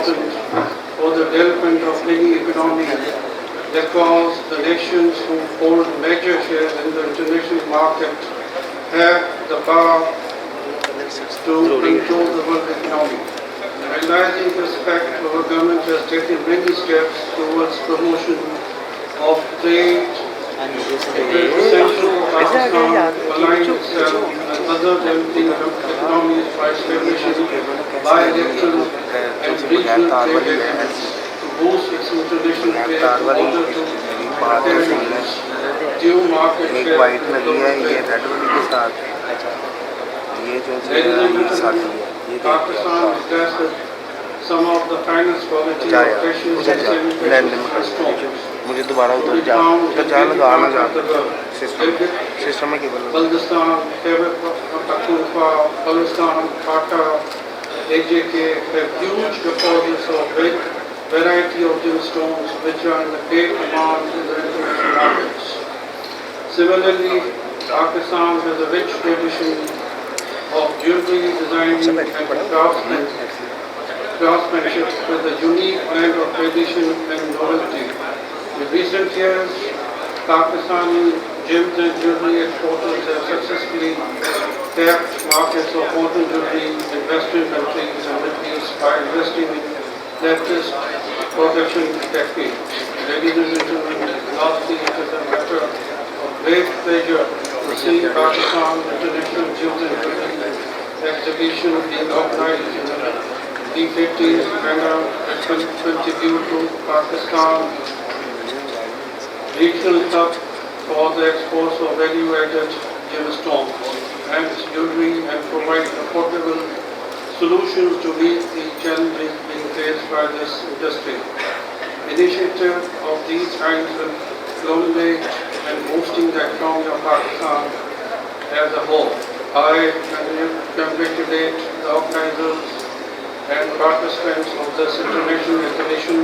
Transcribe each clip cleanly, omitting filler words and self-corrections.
important for the development of any economy because the nations who hold major shares in the international market have the power to control the world economy. Realizing this fact, our government has taken many steps towards promotion of trade. It is essential for Pakistan to align itself with other developing economies by establishing bilateral and regional trade agreements to boost its international trade in order to establish due market एक share white in लगी global है, ये trade. Red वाली के साथ, ये जो Ladies and साथी gentlemen, है, ये Pakistan is blessed with some of the finest quality जा of यार, precious उधर and जा, semi-precious लैंड में stones मुझे दोबारा to उधर be जा, found उधर in जा many लगाना parts जा, of the world. सिस्टम में cable Baltistan, Khyber Pakhtunkhwa, Baltistan, Quetta, AJK have huge deposits of great variety of gemstones which are in great demand in the international markets. Similarly, Pakistan has a rich tradition of jewelry designing and craftsmanship with a unique blend of tradition and novelty. In recent years, Pakistani gems and jewelry exporters have successfully tapped markets of modern jewelry in Western countries and Middle East by investing in latest production techniques. Ladies and gentlemen, lastly, it is a matter of great pleasure to see Pakistan International Gems and Jewelry Exhibition being organized in the D50 manner that will contribute to Pakistan regional hub for the exports of value-added gemstones and jewelry and provide affordable solutions to meet the challenges being faced by this industry. Initiative of these kinds will stimulate and boosting the economy of Pakistan as a whole. I congratulate the organizers and participants of this international exhibition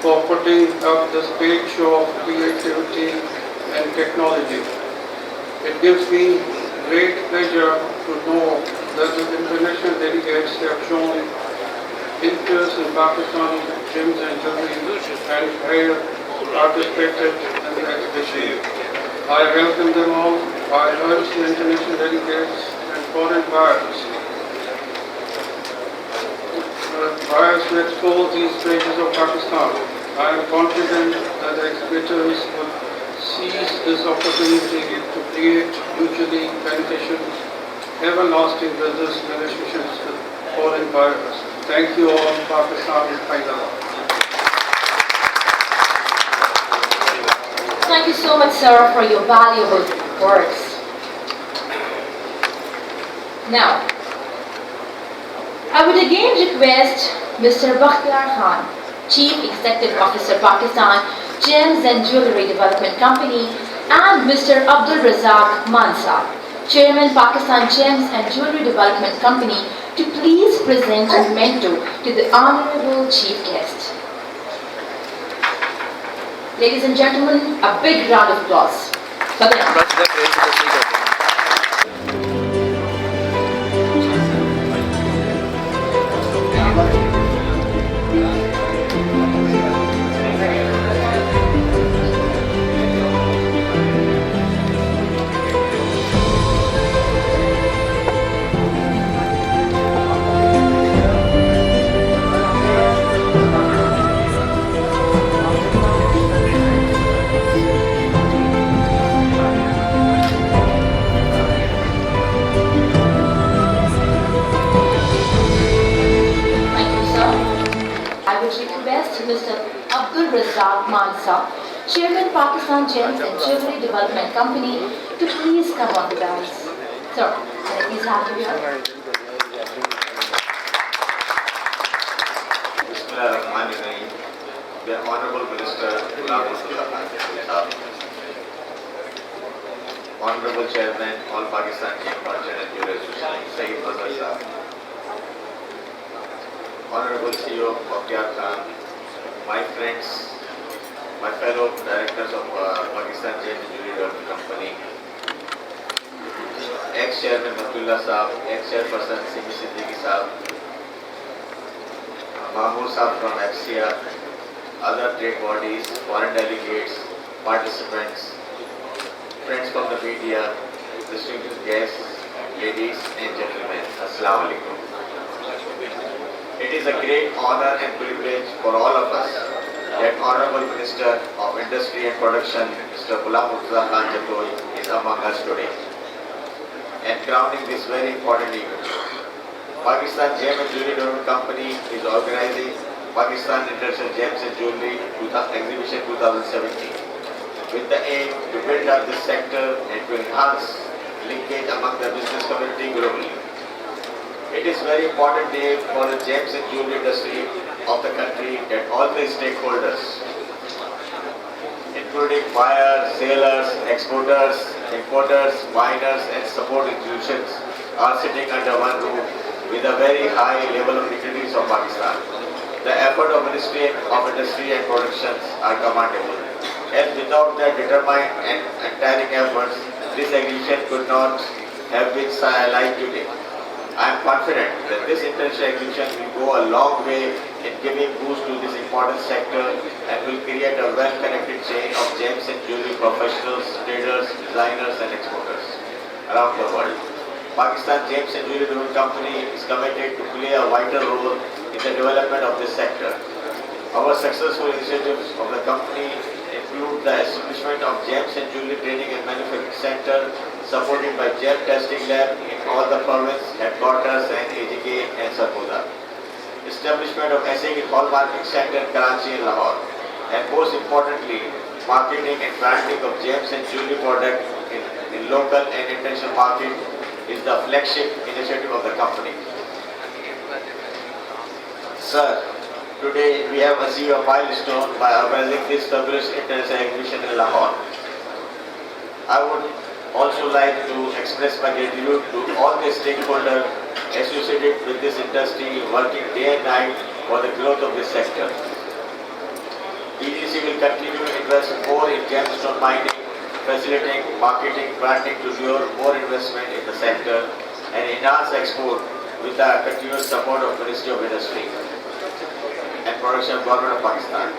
for putting up this great show of creativity and technology. It gives me great pleasure to know that the international delegates have shown interest in Pakistani gems and jewelry and have participated in the exhibition. I welcome them all. I urge the international delegates and foreign buyers to explore these treasures of Pakistan. I am confident that the exhibitors will seize this opportunity to create mutually beneficial, everlasting business relationships with foreign buyers. Thank you all, Pakistan and Hyderabad. Thank you so much, sir, for your valuable words. Now, I would again request Mr. Bakhtiyar Khan, Chief Executive Officer, Pakistan Gems and Jewelry Development Company, and Mr. Abdul Razak Mansa, Chairman, Pakistan Gems and Jewelry Development Company, to please present a memento to the Honorable Chief Guest. Ladies and gentlemen, a big round of applause for them. Mr. Abdul Razak Mansa, Chairman, Pakistan Gems and Jewelry Development Company, to please come on the dais. Sir, can I please have you here? Bismillahirrahmanirrahim. The Honorable Minister, Honorable Chairman, All Pakistan Gem Merchant and Jewelry Association, Saeed Azhar Sahab, Honorable CEO Bakhtiyar Khan, my friends, my fellow directors of Pakistan Gem and Jewelry Development Company, ex-chairman Abdullah Sahab, ex-chairperson Simi Siddiqui Sahab, Mahmood Saab from FCA, other trade bodies, foreign delegates, participants, friends from the media, distinguished guests, ladies and gentlemen, Assalamu alaikum. It is a great honor and privilege for all of us that Honorable Minister of Industry and Production, Mr. Ghulam Murtuza Khan Jatoi, is among us today and crowning this very important event. Pakistan Gem and Jewelry Development Company is organizing Pakistan International Gems and Jewelry Exhibition 2017 with the aim to build up this sector and to enhance linkage among the business community globally. It is a very important day for the gems and jewelry industry of the country that all the stakeholders, including buyers, sellers, exporters, importers, miners and support institutions are sitting under one roof with a very high level of dignitaries of Pakistan. The effort of Ministry of Industry and Productions are commendable. As without their determined and untiring efforts, this exhibition could not have been like today. I am confident that this international exhibition will go a long way in giving boost to this important sector and will create a well-connected chain of gems and jewelry professionals, traders, designers and exporters around the world. Pakistan Gems and Jewelry Development Company is committed to play a vital role in the development of this sector. Our successful initiatives of the company include the establishment of Gems and Jewelry Training and Manufacturing Center, supported by gem testing lab in all the province headquarters and AGK and Sargodha. Establishment of SAG Hallmarking Center in Karachi and Lahore. And most importantly, marketing and branding of gems and jewelry products in local and international market is the flagship initiative of the company. Sir, today we have achieved a milestone by organizing this fabulous international exhibition in Lahore. I would also like to express my gratitude to all the stakeholders associated with this industry working day and night for the growth of this sector. PGC will continue to invest more in gemstone mining, facilitating marketing, branding to lure more investment in the sector and enhance export with the continuous support of Ministry of Industry and Production Government of Pakistan.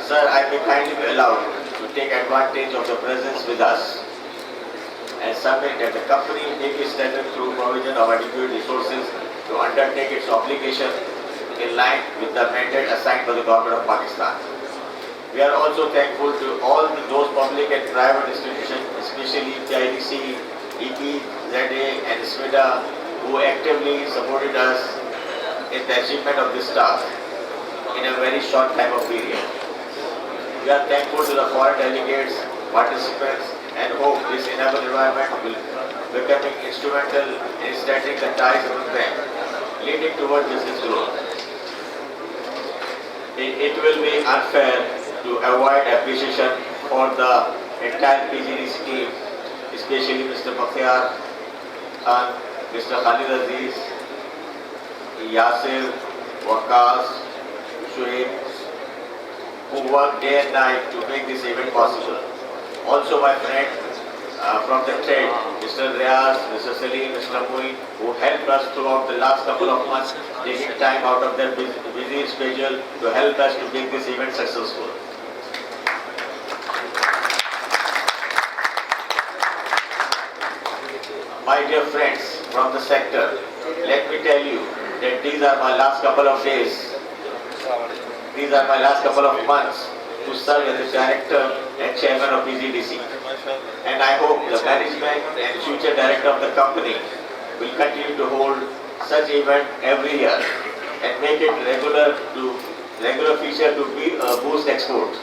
Sir, I may kindly be allowed to take advantage of the presence with us and submit that the company may be strengthened through provision of adequate resources to undertake its obligation in line with the mandate assigned by the Government of Pakistan. We are also thankful to all those public and private institutions, especially PIDC, EP, ZA and SMIDA, who actively supported us in the achievement of this task in a very short time of period. We are thankful to the foreign delegates, participants, and hope this enable environment will become instrumental in strengthening the ties among them, leading towards business growth. It will be unfair to avoid appreciation for the entire PGDC team, especially Mr. Bakhyar Khan, Mr. Khalid Aziz, Yasir, Waqas, Shoaib, who work day and night to make this event possible. Also my friend from the trade, Mr. Riaz, Mr. Salim, Mr. Muin, who helped us throughout the last couple of months, taking time out of their busy schedule to help us to make this event successful. My dear friends from the sector, let me tell you that these are my last couple of days, these are my last couple of months to serve as the director and chairman of PGDC. And I hope the management and future director of the company will continue to hold such event every year and make it regular feature to boost exports.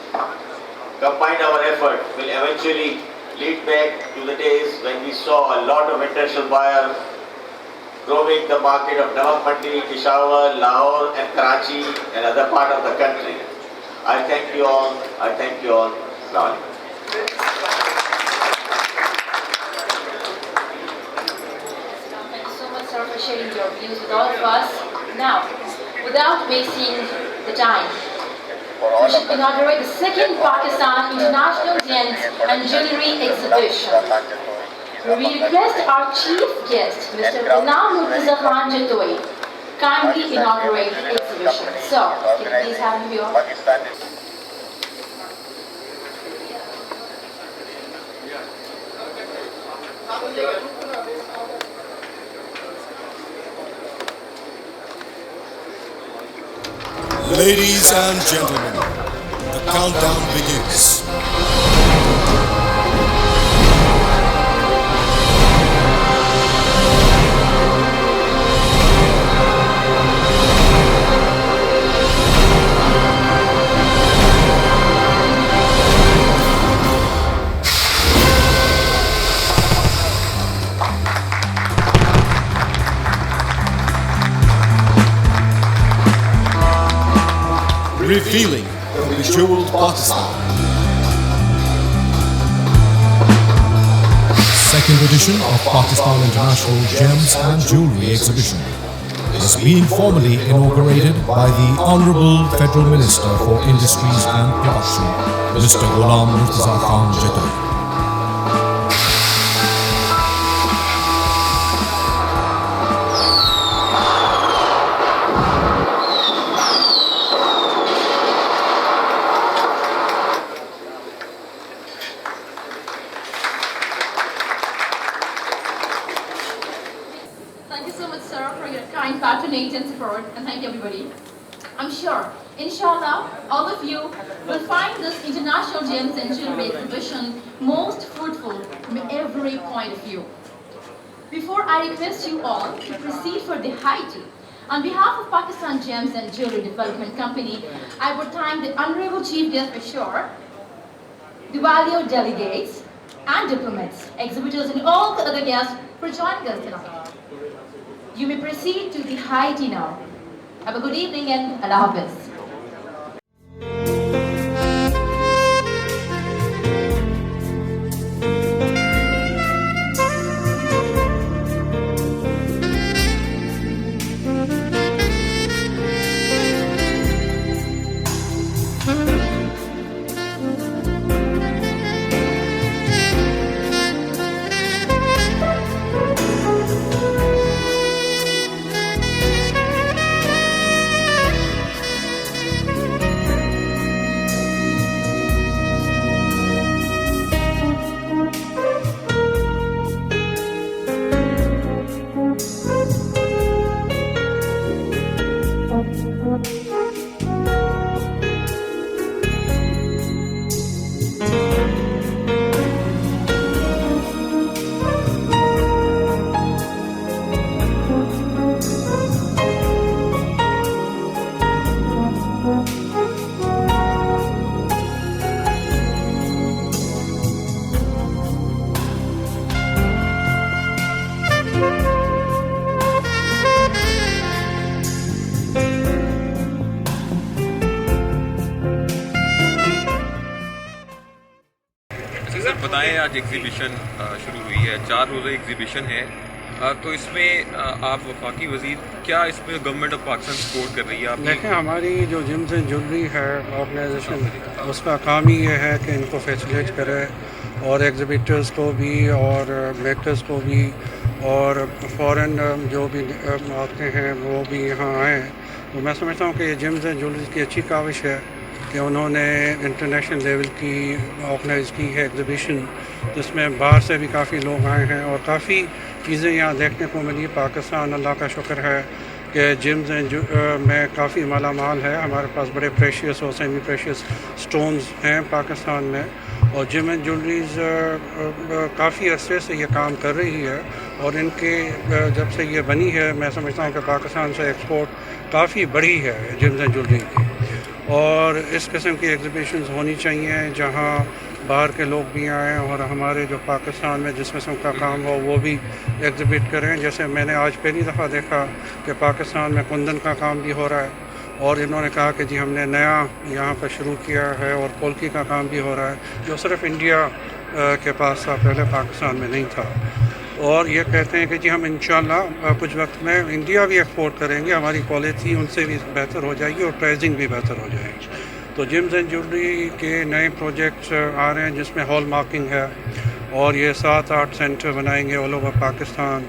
Combined our effort will eventually lead back to the days when we saw a lot of international buyers roaming the market of Namak Mandi, Peshawar, Lahore and Karachi and other part of the country. I thank you all. I thank you all. Assalamu alaikum. Thank you so much, sir, for sharing your views with all of us. Now, without wasting the time, we should inaugurate the second Pakistan International Gems and Jewelry Exhibition. We request our chief guest, Mr. Ghulam Murtuza Khan Jatoi, kindly inaugurate the exhibition. exhibition. So, can you please have him here? Ladies and gentlemen, the countdown begins. Revealing the bejeweled Pakistan. Second edition of Pakistan International Gems and Jewellery Exhibition is being formally inaugurated by the Honourable Federal Minister for Industries and Production, Mr. Ghulam Murtaza Khan Jatoi. Thank you so much, sir, for your kind patronage and support, and thank you, everybody. I'm sure, inshallah, all of you will find this International Gems and Jewellery Exhibition most fruitful from every point of view. Before I request you all to proceed for the high tea, on behalf of Pakistan Gems and Jewellery Development Company, I would thank the Honourable Chief Guest for sure, the valued delegates and diplomats, exhibitors, and all the other guests for joining us tonight. You may proceed to the high tea now. Have a good evening and Allah Hafiz. Sir बताएं, आज exhibition शुरू हुई है, 4 रोज़ा exhibition है, तो इसमें आप वफाकी वज़ीर, क्या इसमें गवर्नमेंट ऑफ पाकिस्तान सपोर्ट कर रही है? आप देखें, हमारी जो जिम्स एंड ज्वेलरी है ऑर्गेनाइजेशन, उसका काम ही ये है कि इनको फैसिलिटेट करे और एग्जिबिटर्स को भी और मेकर्स को भी और फॉरेन जो भी आते हैं वो भी यहाँ आएँ। तो मैं समझता हूँ कि ये जिम्स एंड ज्वेलरी की अच्छी काविश है कि उन्होंने इंटरनेशनल लेवल की ऑर्गेनाइज़ की है एग्ज़िबिशन, जिसमें बाहर से भी काफ़ी लोग आए हैं और काफ़ी चीज़ें यहाँ देखने को मिली। पाकिस्तान, अल्लाह का शुक्र है कि जिम्स एंड में काफ़ी माला माल है। हमारे पास बड़े प्रेशियस और सेमी प्रेशियस स्टोन्स हैं पाकिस्तान में, और जिम एंड ज्वेलरीज़ काफ़ी अरसे से ये काम कर रही है और इनके जब से ये बनी है, मैं समझता हूँ कि पाकिस्तान से एक्सपोर्ट काफ़ी बढ़ी है जिम्स एंड ज्वेलरी की। और इस किस्म की एग्ज़िबिशंस होनी चाहिए जहाँ बाहर के लोग भी आएँ और हमारे जो पाकिस्तान में जिस किस्म का काम हो वो भी एग्ज़िबिट करें। जैसे मैंने आज पहली दफ़ा देखा कि पाकिस्तान में कुंदन का काम भी हो रहा है, और इन्होंने कहा कि जी हमने नया यहाँ पर शुरू किया है, और पोल्की का काम भी हो रहा है जो सिर्फ इंडिया के पास था, पहले पाकिस्तान में नहीं था। और ये कहते हैं कि जी हम इंशाल्लाह कुछ वक्त में इंडिया भी एक्सपोर्ट करेंगे, हमारी क्वालिटी उनसे भी बेहतर हो जाएगी और प्राइसिंग भी बेहतर हो जाएगी। तो जिम्स एंड ज्वेलरी के नए प्रोजेक्ट्स आ रहे हैं जिसमें हॉल मार्किंग है, और ये 7-8 सेंटर बनाएंगे ऑल ओवर पाकिस्तान,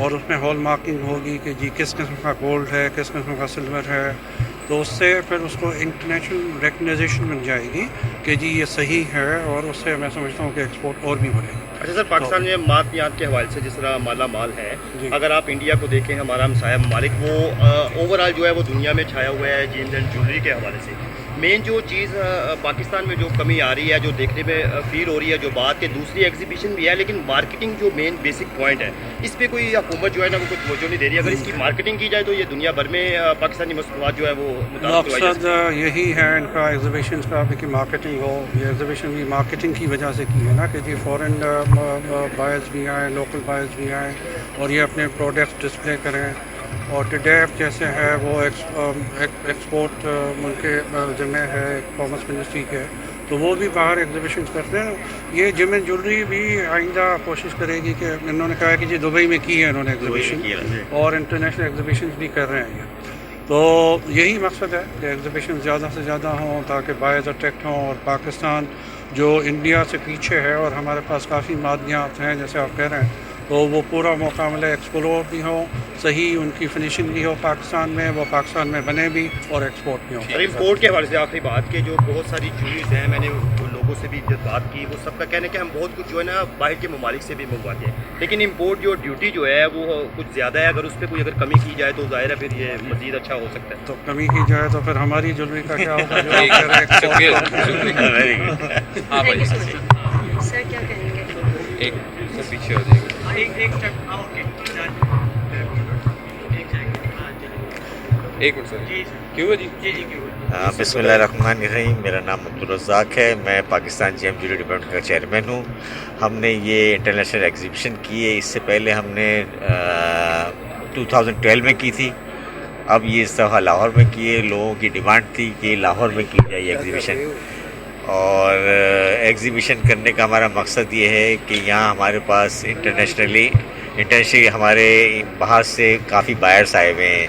और उसमें हॉल मार्किंग होगी कि जी किस किस्म का गोल्ड है, किस किस्म का सिल्वर है, تو اس سے پھر اس کو انٹرنیشنل ریکگنائزیشن مل جائے گی کہ جی یہ صحیح ہے، اور اس سے میں سمجھتا ہوں کہ ایکسپورٹ اور بھی بڑھے گا۔ اچھا سر، پاکستان میں معدنیات کے حوالے سے جس طرح مالا مال ہے، جی۔ اگر آپ انڈیا کو دیکھیں، ہمارا ہمسایہ ممالک، وہ اوور آل جو ہے وہ دنیا میں چھایا ہوا ہے جیمز اینڈ جویلری کے حوالے سے۔ مین جو چیز پاکستان میں جو کمی آ رہی ہے، جو دیکھنے میں فیل ہو رہی ہے، جو بات کہ دوسری ایگزیبیشن بھی ہے لیکن مارکیٹنگ جو مین بیسک پوائنٹ ہے، اس پہ کوئی حکومت جو ہے نا وہ کوئی توجہ نہیں دے رہی۔ اگر اس کی مارکیٹنگ کی جائے تو یہ دنیا بھر میں پاکستانی مصنوعات جو ہے وہ متعارف کروائی جا مقصد یہی ہے ان کا ایگزیبیشنس کا بھی کہ مارکیٹنگ ہو۔ یہ ایگزیبیشن بھی مارکیٹنگ کی وجہ سے کی ہے نا، کہ جی فورن بائرز بھی آئیں، لوکل بائرز بھی آئیں اور یہ اپنے پروڈکٹس ڈسپلے کریں۔ اور ٹڈیپ جیسے ہے وہ ایکسپورٹ ملک کے ذمہ ہے کامرس منسٹری کے، تو وہ بھی باہر ایگزیبیشنس کرتے ہیں۔ یہ جیم اینڈ جویلری بھی آئندہ کوشش کرے گی کہ انہوں نے کہا ہے کہ جی دبئی میں کی ہے انہوں نے ایگزیبیشن، اور انٹرنیشنل ایگزیبیشنز بھی کر رہے ہیں یہ۔ تو یہی مقصد ہے کہ ایگزیبیشن زیادہ سے زیادہ ہوں تاکہ بائرز اٹریکٹ ہوں، اور پاکستان جو انڈیا سے پیچھے ہے اور ہمارے پاس کافی معدنیات ہیں جیسے آپ کہہ رہے ہیں، تو وہ پورا موقع ملے، ایکسپلور بھی ہوں، صحیح ان کی فنیشنگ بھی ہو پاکستان میں، وہ پاکستان میں بنے بھی اور ایکسپورٹ بھی ہوں۔ سر امپورٹ کے حوالے سے آخری بات کہ جو بہت ساری جولیز ہیں، میں نے لوگوں سے بھی جب بات کی، وہ سب کا کہنا ہے کہ ہم بہت کچھ جو ہے نا باہر کے ممالک سے بھی منگواتے ہیں، لیکن امپورٹ جو ڈیوٹی جو ہے وہ کچھ زیادہ ہے۔ اگر اس پہ کوئی اگر کمی کی جائے تو ظاہر ہے پھر یہ مزید اچھا ہو سکتا ہے۔ تو کمی کی جائے تو پھر ہماری جویلری کا کیا ہوگا جو آپ کہہ رہے ہیں؟ آپ آئیے سر کیا کہیں گے؟ ایک سر پیچھے ہو جائے گا۔ ایک منٹ سر، کیوں ہے جی؟ بسم اللہ الرحمن الرحیم۔ میرا نام عبدالرزاق ہے، میں پاکستان جیم جویلری ڈپارٹمنٹ کا چیئرمین ہوں۔ ہم نے یہ انٹرنیشنل ایگزیبیشن کی ہے، اس سے پہلے ہم نے 2012 میں کی تھی، اب یہ اس دفعہ لاہور میں کی ہے۔ لوگوں کی ڈیمانڈ تھی کہ لاہور میں کی جائے ایگزیبیشن، اور ایگزیبیشن کرنے کا ہمارا مقصد یہ ہے کہ یہاں ہمارے پاس انٹرنیشنلی ہمارے باہر سے کافی بائرس آئے ہوئے ہیں،